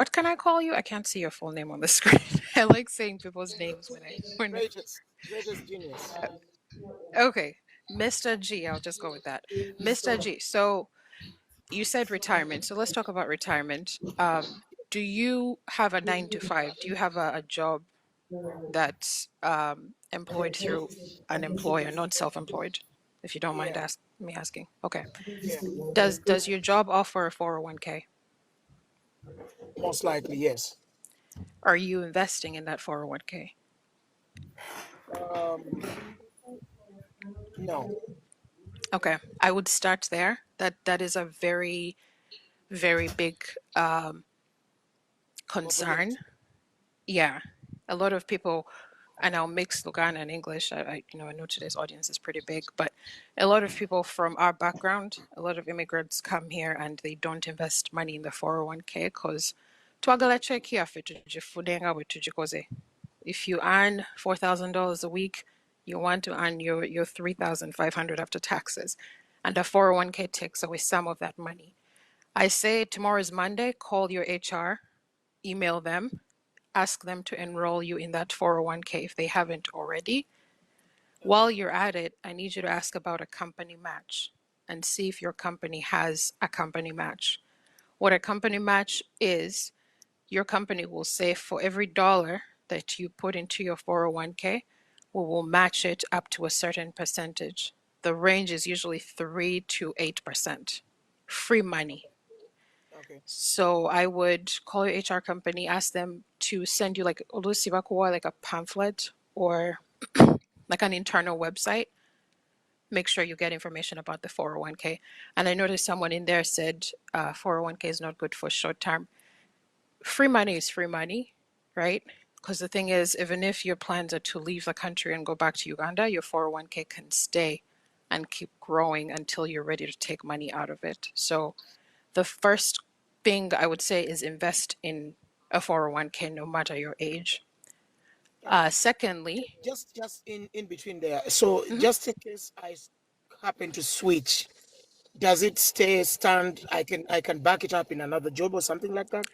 What can I call you? I can't see your full name on the screen. I like saying people's names when Greatest genius. okay. Mr. G, I'll just go with that. Mr. G. So you said retirement. So let's talk about retirement. Do you have a 9 to 5? Do you have a job that's employed through an employer, not self-employed? If you don't mind Yeah, me asking. Okay. yeah. Does your job offer a 401k? Most likely, yes. Are you investing in that 401k? Um, no. Okay. I would start there. That is a very, very big concern. Opportunity. Yeah. A lot of people, and I'll mix Luganda and English. I know today's audience is pretty big, but a lot of people from our background, a lot of immigrants come here and they don't invest money in the 401k because if you earn $4,000 a week, you want to earn your 3,500 after taxes, and the 401k takes away some of that money. I say tomorrow is Monday. Call your HR, email them, ask them to enroll you in that 401k if they haven't already. While Okay. you're at it, I need you to ask about a company match and see if your company has a company match. What a company match is, your company will say for every dollar that you put into your 401k, we will match it up to a certain percentage. The range is usually 3 to 8%. Free money. Okay. So I would call your HR company, ask them to send you like a pamphlet or like an internal website. Make sure you get information about the 401k. And I noticed someone in there said 401k is not good for short term. Free money is free money, right? Because the thing is, even if your plans are to leave the country and go back to Uganda, your 401k can stay and keep growing until you're ready to take money out of it. So the first thing I would say is invest in a 401k no matter your age. Okay. Secondly, Just in between there. So mhm, just in case happen to switch, does it stay stand? I can back it up in another job or something like that.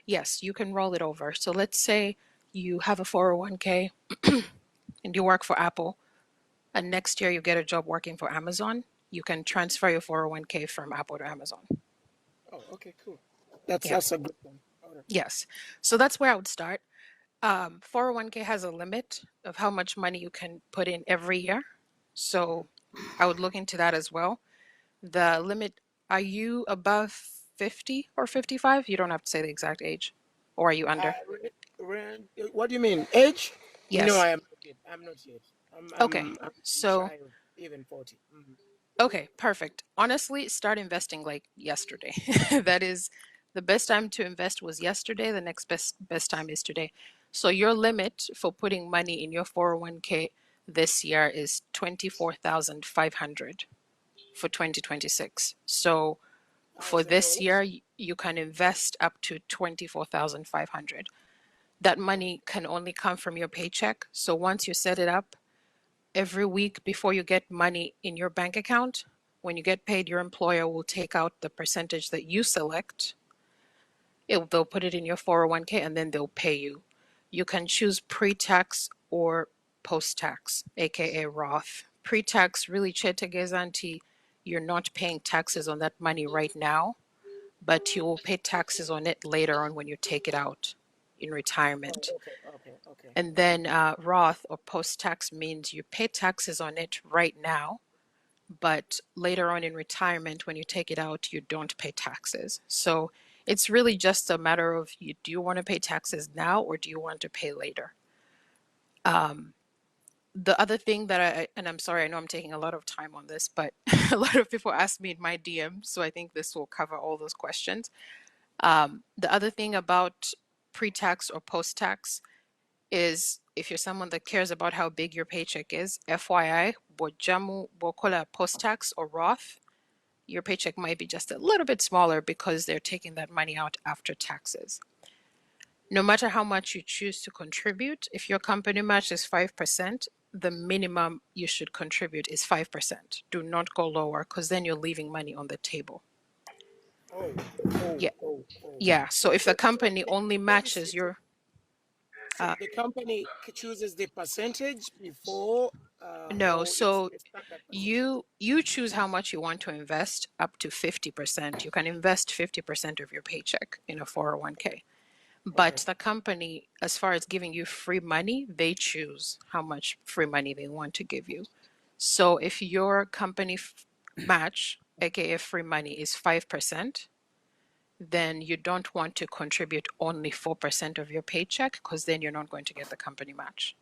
yes, you can roll it over. So let's say you have a 401k and you work for Apple, and next year you get a job working for Amazon. You can transfer your 401k from Apple to Amazon. Oh, okay, cool. That's Yeah, that's a good one. All right. yes. So that's where I would start. 401k has a limit of how much money you can put in every year. So I would look into that as well. The limit, are you above 50 or 55? You don't have to say the exact age. Or are you Uh, under? what do you mean? Age? No, Yes. I am not yet. I'm not yet. I'm Okay. I'm I'm So, shy of even 40. Mhm. okay, perfect. Honestly, start investing like yesterday. That is the best time to invest was yesterday. The next best time is today. So your limit for putting money in your 401k this year is 24,500 for 2026. So for Thousand this dollars. year, you can invest up to 24,500. That money can only come from your paycheck. So once you set it up, every week before you get money in your bank account, when you get paid, your employer will take out the percentage that you select. They'll put it in your 401k and then they'll pay you. You can choose pre tax or post tax, aka Roth. Pre tax really chetegezanti, you're not paying taxes on that money right now, but you will pay taxes on it later on when you take it out in Oh, retirement. okay, okay, okay, And okay. then Roth or post tax means you pay taxes on it right now, but later on in retirement, when you take it out, you don't pay taxes. So it's really just a matter of do you want to pay taxes now or do you want to pay later? The other thing that and I'm sorry, I know I'm taking a lot of time on this, but a lot of people ask me in my DM, so I think this will cover all those questions. The other thing about pre tax or post tax is if you're someone that cares about how big your paycheck is, FYI, Bojamu Bokola post tax or Roth, your paycheck might be just a little bit smaller because they're taking that money out after taxes. No matter how much you choose to contribute, if your company match is 5%, the minimum you should contribute is 5%. Do not go lower because then you're leaving money on the table. Oh, oh, Yeah. oh. Oh. Yeah, so if the company only matches your So the company chooses the percentage before, no, or it's so a standard percentage? you choose how much you want to invest up to 50%. You can invest 50% of your paycheck in a 401k. But Okay. the company, as far as giving you free money, they choose how much free money they want to give you. So if your company match, aka free money, is 5%, then you don't want to contribute only 4% of your paycheck because then you're not going to get the company match.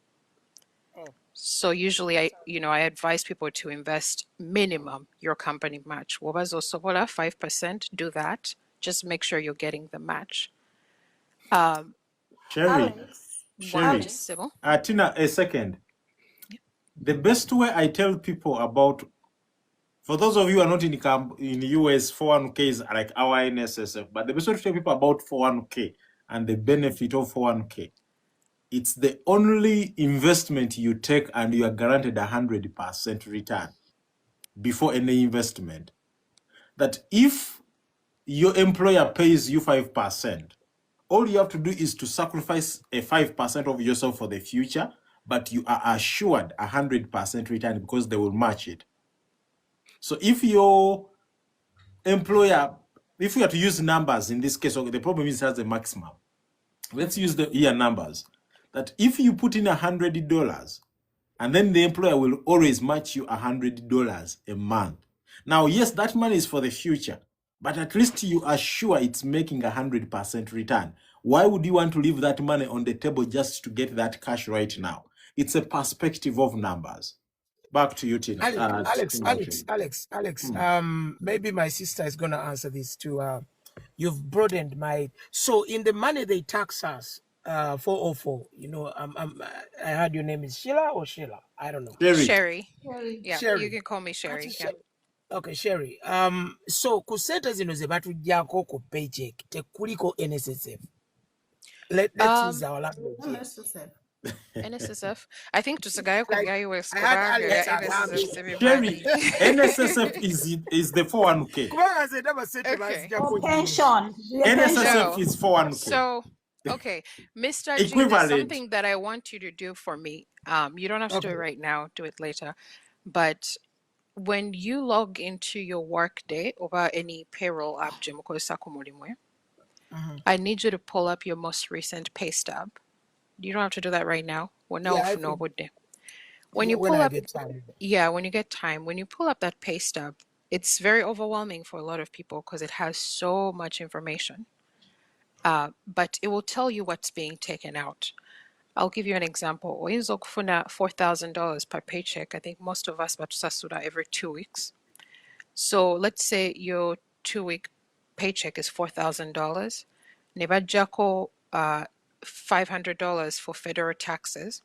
Oh, So usually I advise people to invest minimum your company match. Wobazo sobola 5%, do that. Just make sure you're getting the match. Um, Sherry, one minute, Sherry, Sybil. Tina, a second. The best way I tell people about, for those of you who are not in the US, 401ks are like our NSSF, but the best way to tell people about 401k and the benefit of 401k, it's the only investment you take and you are guaranteed 100% return before any investment. That if your employer pays you 5%, all you have to do is to sacrifice a 5% of yourself for the future, but you are assured 100% return because they will match it. So if your employer, if we have to use numbers in this case, okay, the problem is it has a maximum. Let's use the year numbers. That if you put in $100, and then the employer will always match you $100 a month. Now, yes, that money is for the future, but at least you are sure it's making 100% return. Why would you want to leave that money on the table just to get that cash right now? It's a perspective of numbers. Back to you, Tina. Alex. Maybe my sister is gonna answer this too. You've broadened my. So in the money they tax us, 404. I heard your name is Sheila or Sheila. I don't know. Sherry. Sherry. Yeah, you Sherry. can call me Sherry. Yeah. Okay, Sherry. So ku sente zino ze batuggyako ku paycheck tekuliko NSSF. Let's use our language here. NSSF. I think tusagaye Like, kugayo I had escobaga Alex NSSF agambye. Sherry, everybody. NSSF is the 401k. Kubanga ze ndaba sente Okay. baziggyako For nnyo. pension. The NSSF No. is 401k. So, okay, Mr. G, there's Equivalent. something that I want you to do for me. You don't have to do it Okay. right now, do it later. But when you log into your Workday or any payroll app, Mhm. I need you to pull up your most recent pay stub. You don't have to do that right now. Well, no, Yeah, I no, think would they? when When I get time. you get time, when you pull up that pay stub, it's very overwhelming for a lot of people because it has so much information. But it will tell you what's being taken out. I'll give you an example. Oyinza okufuna $4,000 per paycheck. I think most of us batusasula every 2 weeks. So let's say your 2-week paycheck is $4,000. Ne bajjako $500 for federal taxes.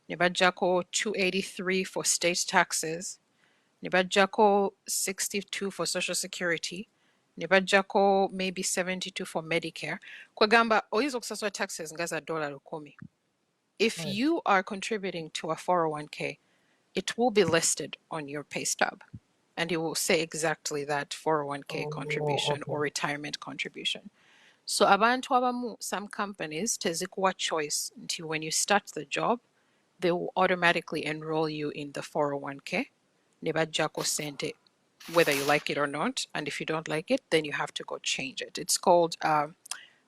Ne bajjako $283 for state taxes. Ne bajjako $62 for Social Security. Ne bajjako maybe $72 for Medicare. Kwegamba oyinza okusasula taxes nga za $1,000. If Right. you are contributing to a 401k, it will be listed on your pay stub and it will say exactly that 401k contribution or Okay. retirement contribution. So abantu abamu, some companies tezikuwa choice until when you start the job, they will automatically enroll you in the 401k. Ne bajjako sente, whether you like it or not. And if you don't like it, then you have to go change it. It's called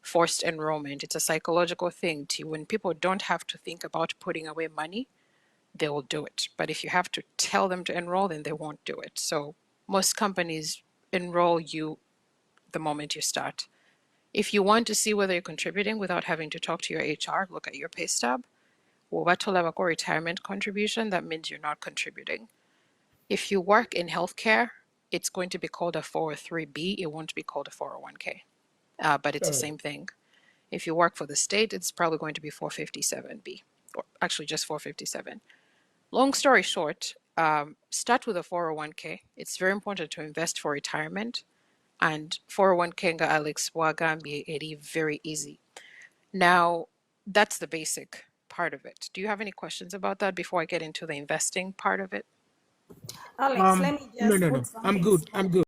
forced enrollment. It's a psychological thing. When people don't have to think about putting away money, they will do it. But if you have to tell them to enroll, then they won't do it. So most companies enroll you the moment you start. If you want to see whether you're contributing without having to talk to your HR, look at your pay stub. Wabatolabako retirement contribution, that means you're not contributing. If you work in healthcare, it's going to be called a 403B. It won't be called a 401k, but it's the same thing. If you work for the state, it's probably going to be 457B, or actually just 457. Long story short, start with a 401k. It's very important to invest for retirement. And 401k nga Alex Wagambi eri very easy. Now, that's the basic part of it. Do you have any questions about that before I get into the investing part of it? Alex, let me just No. put I'm something good. small.